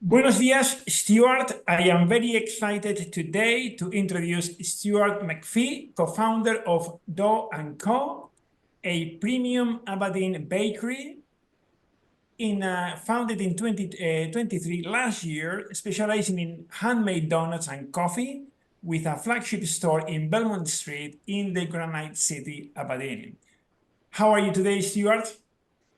Buenos días, Stuart. I am very excited today to introduce Stuart McPhee, co-founder of Dough & Co., a premium Aberdeen bakery founded in 2023 last year, specializing in handmade donuts and coffee, with a flagship store in Belmont Street in the Granite City, Aberdeen. How are you today, Stuart?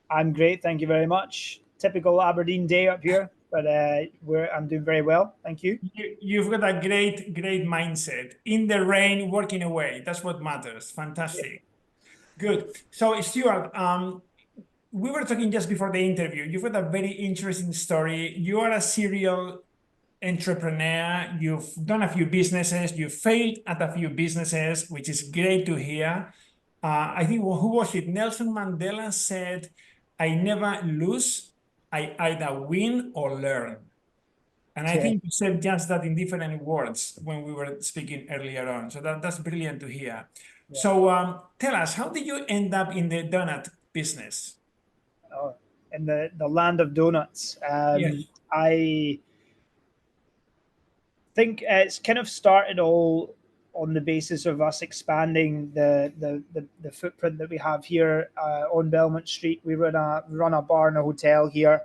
I'm great, thank you very much. Typical Aberdeen day up here, but I'm doing very well, thank you. You've got a great mindset. In the rain, working away. That's what matters. Fantastic. Good. So, Stuart, we were talking just before the interview. You've got a very interesting story. You are a serial entrepreneur. You've done a few businesses. You failed at a few businesses, which is great to hear. I think, who was it? Nelson Mandela said, "I never lose. I either win or learn." And I think you said just that in different words when we were speaking earlier on. So that's brilliant to hear. Yeah. So tell us, how did you end up in the donut business? Oh, in the land of donuts. Yes. I think it's kind of started all on the basis of us expanding the footprint that we have here on Belmont Street. We run a bar and a hotel here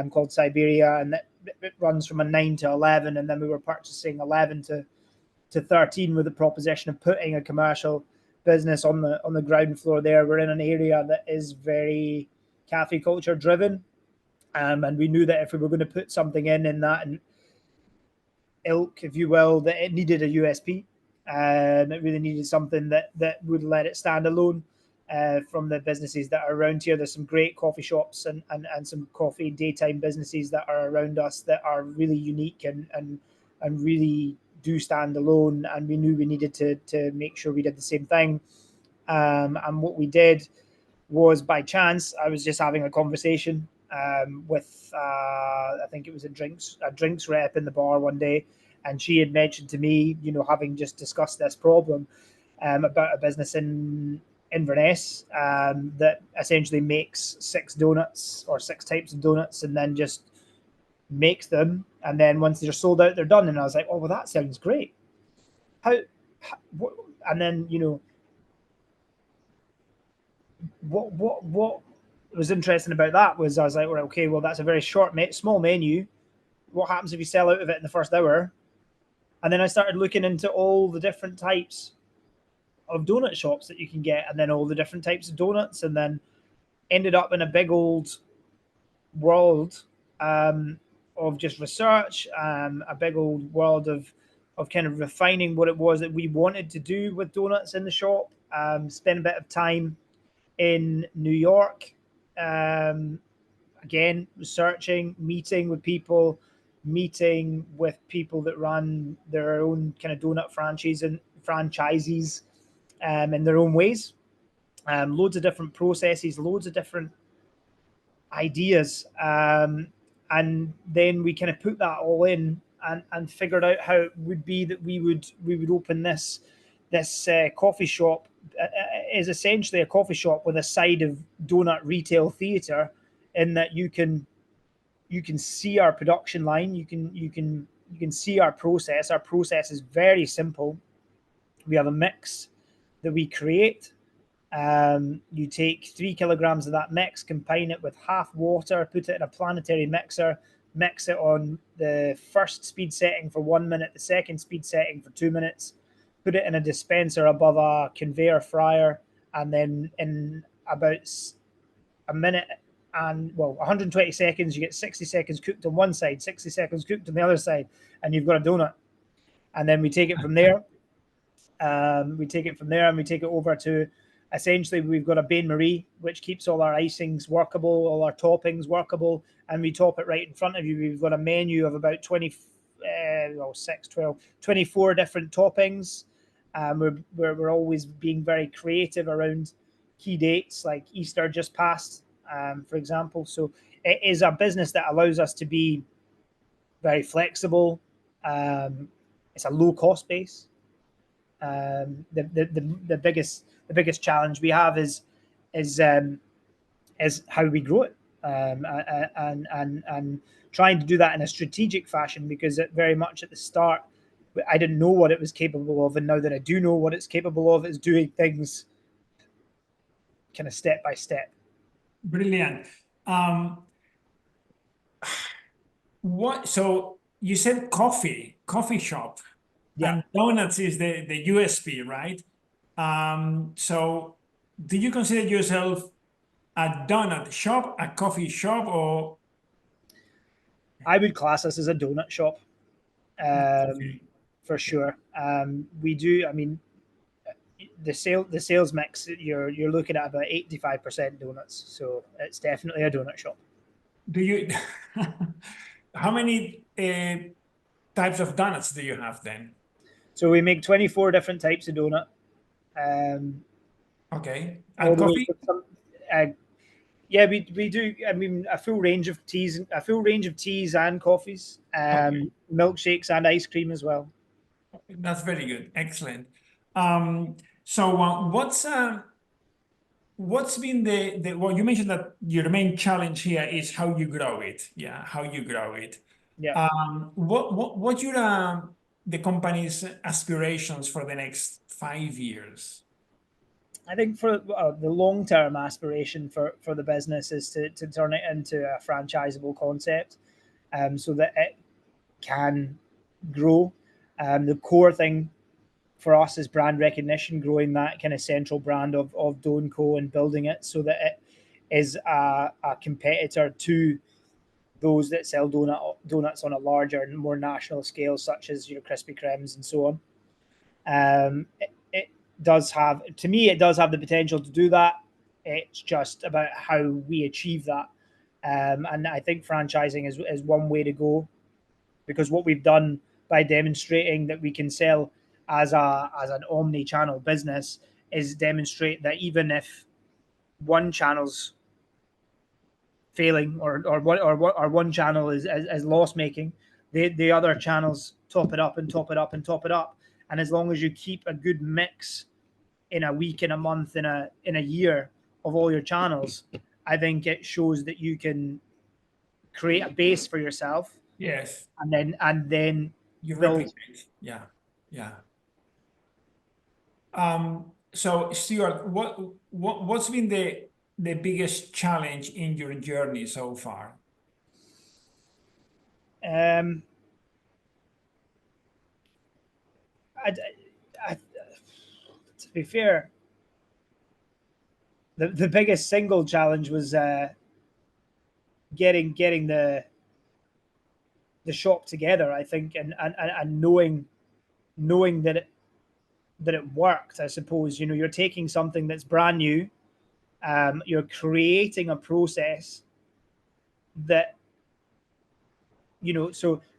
called Siberia, and it runs from a 9 to 11, and then we were purchasing 11 to 13 with the proposition of putting a commercial business on the ground floor there. We're in an area that is very cafe culture driven, and we knew that if we were going to put something in that ilk, if you will, that it needed a USP. It really needed something that would let it stand alone from the businesses that are around here. There's some great coffee shops and some coffee daytime businesses that are around us that are really unique and really do stand alone. And we knew we needed to make sure we did the same thing. And what we did was, by chance, I was just having a conversation with I think it was a drinks rep in the bar one day, and she had mentioned to me, having just discussed this problem about a business in Inverness that essentially makes 6 donuts or 6 types of donuts and then just makes them, and then once they're sold out, they're done. And I was like, oh well, that sounds great. And then what was interesting about that was I was like, well, okay, well, that's a very small menu. What happens if you sell out of it in the first hour? And then I started looking into all the different types of donut shops that you can get, and then all the different types of donuts, and then ended up in a big old world of just research, a big old world of kind of refining what it was that we wanted to do with donuts in the shop. Spend a bit of time in New York, again, researching, meeting with people that run their own kind of donut franchises in their own ways. Loads of different processes, loads of different ideas. And then we kind of put that all in and figured out how it would be that we would open this coffee shop. Is essentially a coffee shop with a side of donut retail theater, in that you can see our production line, you can see our process. Our process is very simple. We have a mix that we create. You take 3 kilograms of that mix, combine it with half water, put it in a planetary mixer, mix it on the first speed setting for 1 minute, the second speed setting for 2 minutes, put it in a dispenser above a conveyor fryer, and then in about a minute and 120 seconds, you get 60 seconds cooked on one side, 60 seconds cooked on the other side, and you've got a donut. And then we take it from there. And we take it over to, essentially, we've got a bain-marie, which keeps all our icings workable, all our toppings workable, and we top it right in front of you. We've got a menu of about 24 different toppings. We're always being very creative around key dates, like Easter just passed, for example. So it is a business that allows us to be very flexible. It's a low cost base. The biggest challenge we have is how we grow it. and trying to do that in a strategic fashion, because very much at the start I didn't know what it was capable of, and now that I do know what it's capable of, is doing things kind of step by step. Brilliant. What? So you said coffee shop, Yeah, and donuts is the USP, right? So do you consider yourself a donut shop, a coffee shop, or I would class us as a donut shop, coffee? for sure. We do. I mean, the sales mix, you're looking at about 85% donuts, so it's definitely a donut shop. Do you? How many types of donuts do you have then? So we make 24 different types of donut, um, Okay, all and the way coffee? from some. Yeah, we do. I mean, a full range of teas and coffees, Okay, milkshakes and ice cream as well. that's very good. Excellent. So what's been the well, you mentioned that your main challenge here is how you grow it. Yeah, how you grow it. Yeah, What your the company's aspirations for the next 5 years? I think for the long term aspiration for the business is to turn it into a franchisable concept, so that it can grow. The core thing for us is brand recognition, growing that kind of central brand of Dough & Co and building it so that it is a competitor to those that sell donuts on a larger and more national scale, such as your Krispy Kremes and so on. It does have, to me, it does have the potential to do that. It's just about how we achieve that. And I think franchising is one way to go, because what we've done by demonstrating that we can sell as an omni-channel business is demonstrate that even if one channel's failing, or one channel is loss making, the other channels top it up and top it up and top it up. And as long as you keep a good mix in a week, in a month, in a year of all your channels, I think it shows that you can create a base for yourself, Yes, and then you build. replicate. Yeah, yeah. So Stuart, what's been the biggest challenge in your journey so far? Um, I, I, to be fair, the biggest single challenge was getting the shop together. I think, and knowing that it worked. I suppose, you're taking something that's brand new, you're creating a process that,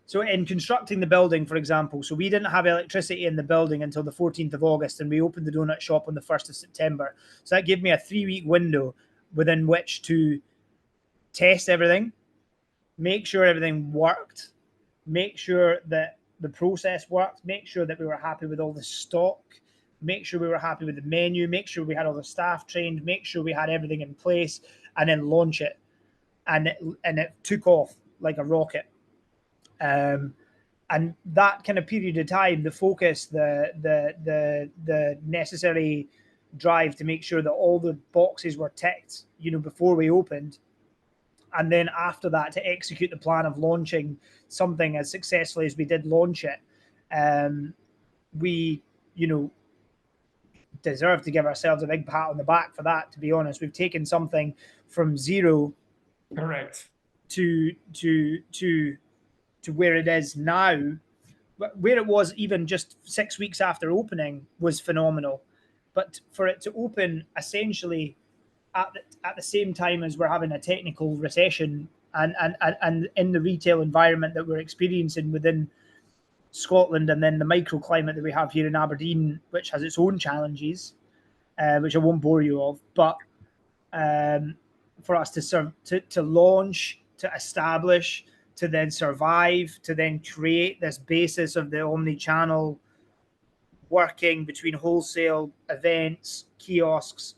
so in constructing the building, for example, so we didn't have electricity in the building until the 14th of August, and we opened the donut shop on the 1st of September. So that gave me a 3-week window within which to test everything, make sure everything worked, make sure that the process worked, make sure that we were happy with all the stock, make sure we were happy with the menu, make sure we had all the staff trained, make sure we had everything in place, and then launch it. And it took off like a rocket. And that kind of period of time, the focus, the necessary drive to make sure that all the boxes were ticked, before we opened, and then after that to execute the plan of launching something as successfully as we did launch it. We, deserve to give ourselves a big pat on the back for that. To be honest, we've taken something from zero Correct. to where it is now. Where it was even just 6 weeks after opening was phenomenal, but for it to open essentially at the same time as we're having a technical recession, and in the retail environment that we're experiencing within Scotland, and then the microclimate that we have here in Aberdeen, which has its own challenges, which I won't bore you of, but for us to launch, to establish, to then survive, to then create this basis of the omni-channel working between wholesale, events, kiosks,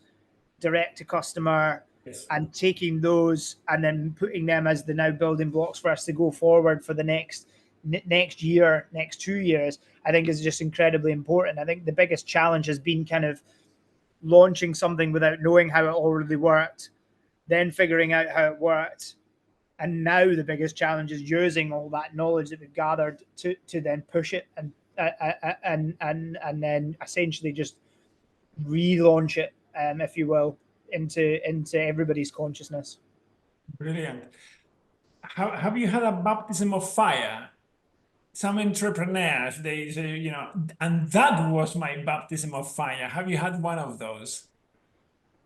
direct to customer, Yes. and taking those and then putting them as the now building blocks for us to go forward for the next year, next 2 years, I think is just incredibly important. I think the biggest challenge has been kind of launching something without knowing how it already worked, then figuring out how it worked, and now the biggest challenge is using all that knowledge that we've gathered to then push it and then essentially just relaunch it, if you will, into everybody's consciousness. Brilliant. Have you had a baptism of fire? Some entrepreneurs, they say, you know, and that was my baptism of fire. Have you had one of those?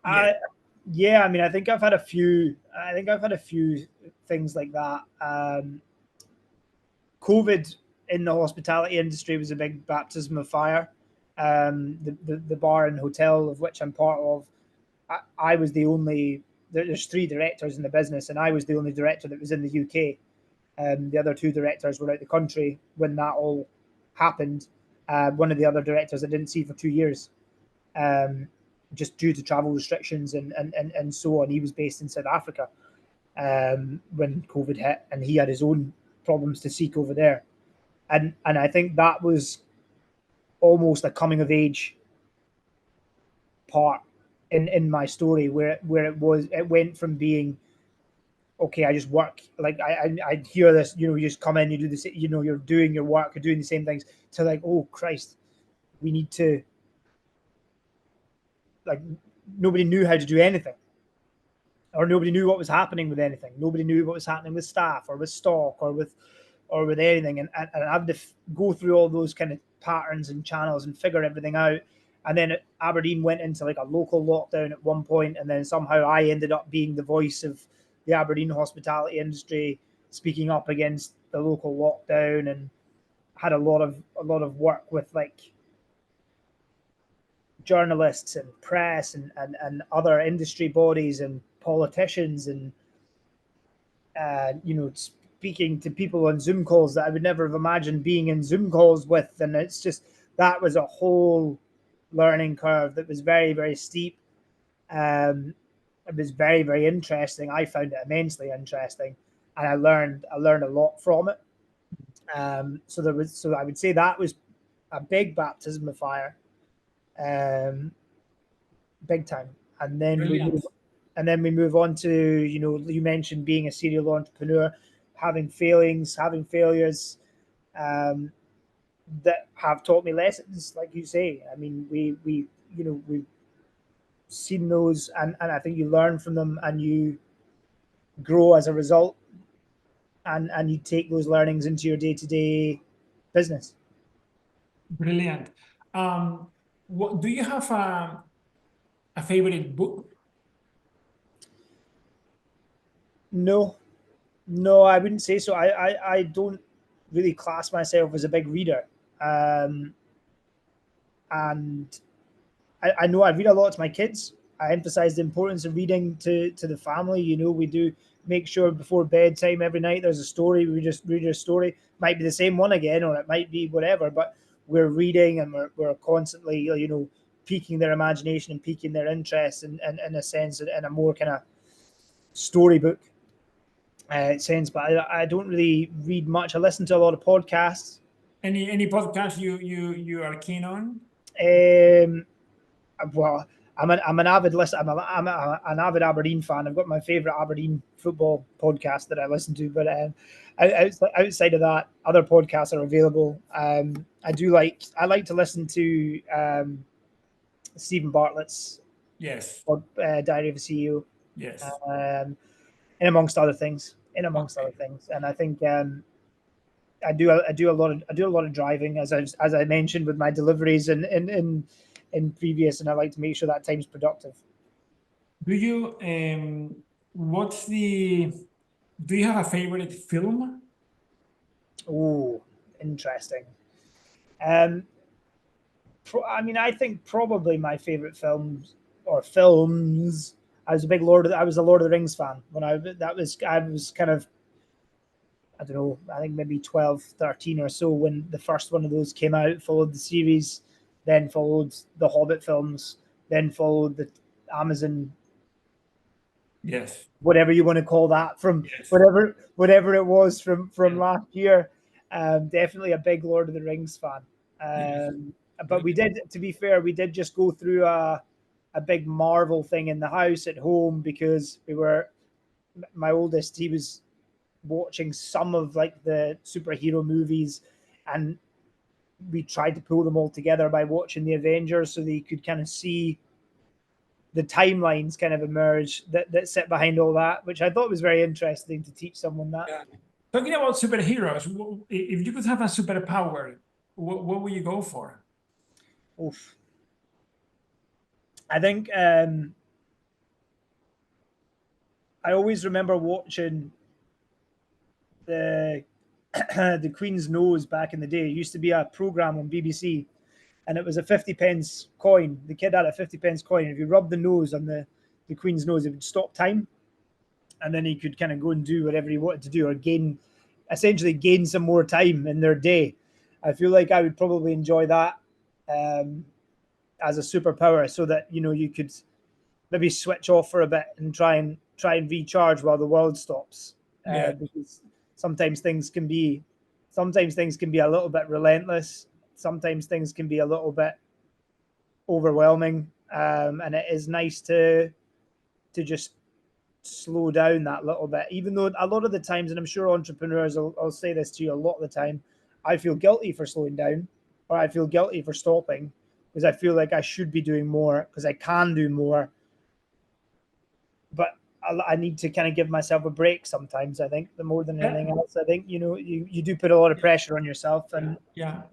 Yeah. Yeah, I mean, I think I've had a few. Things like that. COVID in the hospitality industry was a big baptism of fire. The bar and hotel of which I'm part of, I was the only. There's 3 directors in the business, and I was the only director that was in the UK. The other 2 directors were out the country when that all happened. One of the other directors I didn't see for 2 years, just due to travel restrictions and so on. He was based in South Africa when COVID hit, and he had his own problems to seek over there. And I think that was almost a coming of age part in my story, where it went from being, okay, I just work, like I hear this, you know, you just come in, you do this, you know, you're doing your work, you're doing the same things, to like, oh Christ, we need to, like, nobody knew how to do anything, or nobody knew what was happening with anything. Nobody knew what was happening with staff or with stock or with anything. And I had to go through all those kind of patterns and channels and figure everything out. And then Aberdeen went into like a local lockdown at one point, and then somehow I ended up being the voice of the Aberdeen hospitality industry, speaking up against the local lockdown, and had a lot of work with like journalists and press and other industry bodies and politicians, and you know, speaking to people on Zoom calls that I would never have imagined being in Zoom calls with. And it's just, that was a whole learning curve that was very, very steep. It was very, very interesting. I found it immensely interesting, and I learned a lot from it. So I would say that was a big baptism of fire, big time. And then Brilliant. we move on to, you know, you mentioned being a serial entrepreneur, having failings, having failures, that have taught me lessons, like you say. I mean, we you know, we've seen those, and I think you learn from them and you grow as a result, and you take those learnings into your day-to-day business. Brilliant. What do you have a favorite book? No, I wouldn't say so. I don't really class myself as a big reader. And I know I read a lot to my kids. I emphasize the importance of reading to the family. You know, we do make sure before bedtime every night there's a story. We just read a story. Might be the same one again, or it might be whatever, but we're reading, and we're constantly, you know, piquing their imagination and piquing their interest in a sense, in a more kind of storybook sense. But I don't really read much. I listen to a lot of podcasts. Any podcast you are keen on? Well, I'm an avid listener. I'm an avid Aberdeen fan. I've got my favourite Aberdeen football podcast that I listen to. But outside of that, other podcasts are available. I like to listen to Stephen Bartlett's Yes. Diary of a CEO. Yes. In amongst other things. And I think I do a lot of driving, as I mentioned, with my deliveries in previous, and I like to make sure that time's productive. Do you do you have a favorite film? Oh, interesting. I mean, I think probably my favorite films. I was a Lord of the Rings fan when I was kind of, I don't know, I think maybe 12, 13 or so when the first one of those came out, followed the series, then followed the Hobbit films, then followed the Amazon Yes. whatever you want to call that, from Yes. whatever it was from Yeah. last year. Definitely a big Lord of the Rings fan. Yes. But we did, to be fair, we did just go through a big Marvel thing in the house at home, because my oldest, he was watching some of like the superhero movies, and we tried to pull them all together by watching the Avengers, so that you could kind of see the timelines kind of emerge that sit behind all that, which I thought was very interesting to teach someone that. Yeah. Talking about superheroes, if you could have a superpower, what would you go for? Oof. I think I always remember watching the the Queen's Nose back in the day. It used to be a program on BBC, and it was a 50 pence coin. The kid had a 50 pence coin, and if you rubbed the nose on the Queen's nose, it would stop time, and then he could kind of go and do whatever he wanted to do, or essentially gain some more time in their day. I feel like I would probably enjoy that um, as a superpower, so that you could maybe switch off for a bit and try and recharge while the world stops. Yeah. Because sometimes things can be a little bit relentless. Sometimes things can be a little bit overwhelming, and it is nice to just slow down that little bit. Even though a lot of the times, and I'm sure entrepreneurs will say this to you a lot of the time, I feel guilty for slowing down, or I feel guilty for stopping, because I feel like I should be doing more, because I can do more. But I need to kind of give myself a break sometimes. I think, the more than Yeah. anything else, I think you do put a lot of pressure on yourself, and Yeah.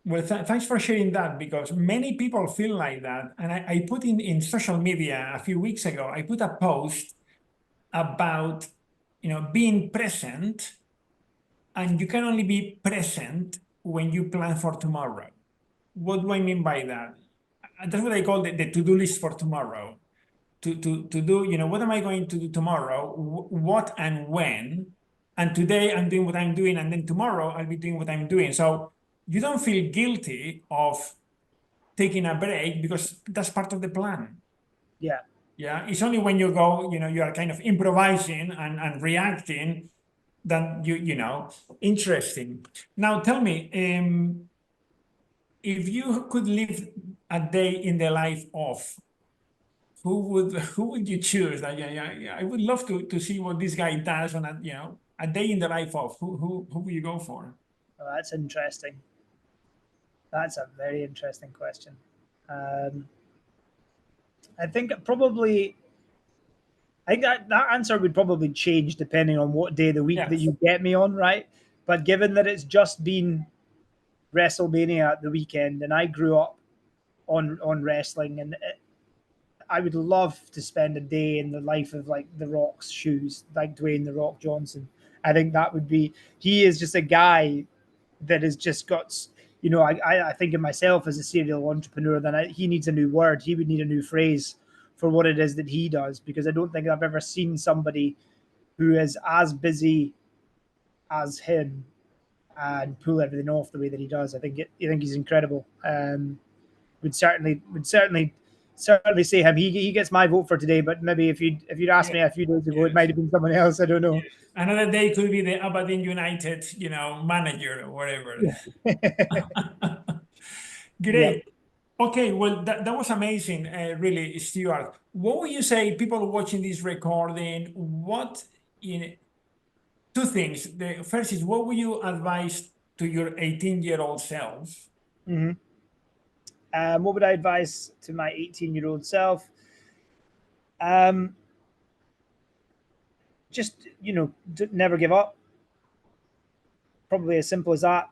Well, thanks for sharing that, because many people feel like that. And I put in social media a few weeks ago, I put a post about, being present, and you can only be present when you plan for tomorrow. What do I mean by that? That's what I call the to-do list for tomorrow. To do, what am I going to do tomorrow? What and when? And today I'm doing what I'm doing, and then tomorrow I'll be doing what I'm doing. So you don't feel guilty of taking a break, because that's part of the plan. yeah. Yeah. It's only when you go, you are kind of improvising and reacting, that interesting. Now tell me, if you could live a day in the life of, who would you choose? Yeah, I would love to see what this guy does on a day in the life of, who would you go for? Oh, that's interesting. That's a very interesting question. Um, I think probably I think that answer would probably change depending on what day of the week that Yes. you get me on, right? But given that it's just been WrestleMania at the weekend, and I grew up on wrestling, and I would love to spend a day in the life of like The Rock's shoes, like Dwayne The Rock Johnson. I think that would be. He is just a guy that has just got. I think of myself as a serial entrepreneur. Then he needs a new word. He would need a new phrase for what it is that he does, because I don't think I've ever seen somebody who is as busy as him and pull everything off the way that he does. I think he's incredible. Would certainly say him. He gets my vote for today. But maybe if you'd asked Yes. me a few days ago, it Yes. might have been someone else. I don't know. Yes. Another day could be the Aberdeen United, manager or whatever. Yeah. Great. Okay, well, that was amazing, really, Stuart. What would you say, people watching this recording, two things. The first is, what would you advise to your 18-year-old self? Mm-hmm. What would I advise to my 18-year-old self? Um, just never give up. Probably as simple as that.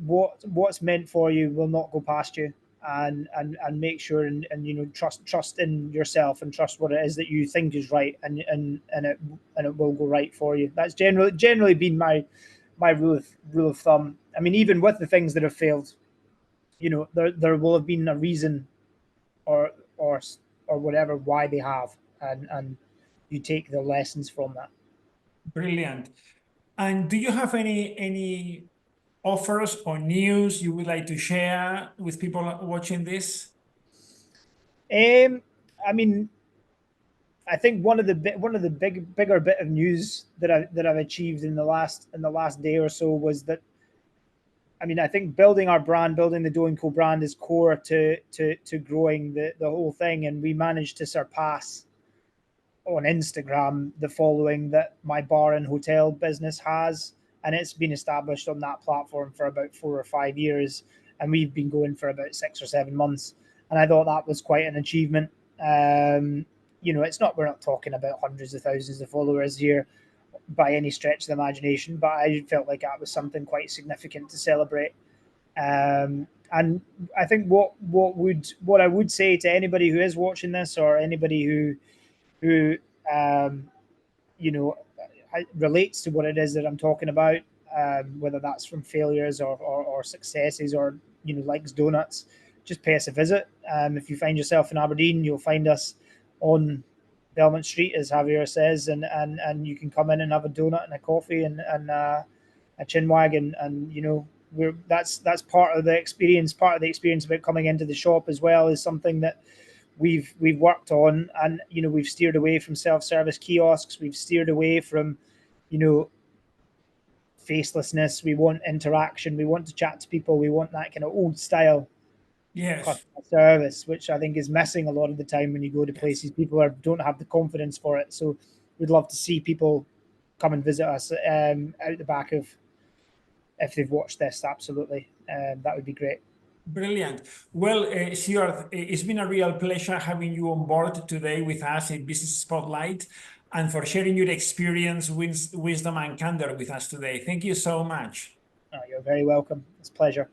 What's meant for you will not go past you, and make sure and trust in yourself, and trust what it is that you think is right, and it will go right for you. That's generally been my rule of thumb. I mean, even with the things that have failed, there will have been a reason, or or or whatever, why they have, and you take the lessons from that. Brilliant. And do you have any offers or news you would like to share with people watching this? I mean, I think one of the bigger bit of news that I've achieved in the last day or so was that, I mean, I think building our brand, building the Dough & Co brand is core to growing the whole thing, and we managed to surpass on Instagram the following that my bar and hotel business has, and it's been established on that platform for about 4 or 5 years, and we've been going for about 6 or 7 months, and I thought that was quite an achievement. You know, we're not talking about hundreds of thousands of followers here by any stretch of the imagination, but I felt like that was something quite significant to celebrate. And I think what I would say to anybody who is watching this, or anybody who um, you know relates to what it is that I'm talking about, whether that's from failures or successes, or likes donuts, just pay us a visit. If you find yourself in Aberdeen, you'll find us on Belmont Street, as Javier says, and you can come in and have a donut and a coffee and a chinwag, and that's part of the experience. Part of the experience about coming into the shop as well is something that we've worked on, and we've steered away from self-service kiosks. We've steered away from facelessness. We want interaction. We want to chat to people. We want that kind of old style Yes. customer service, which I think is missing a lot of the time when you go to places. People don't have the confidence for it. So we'd love to see people come and visit us out the back of, if they've watched this. Absolutely, that would be great. Brilliant. Well, Stuart, it's been a real pleasure having you on board today with us in Business Spotlight, and for sharing your experience, wisdom, and candor with us today. Thank you so much. Oh, you're very welcome. It's a pleasure.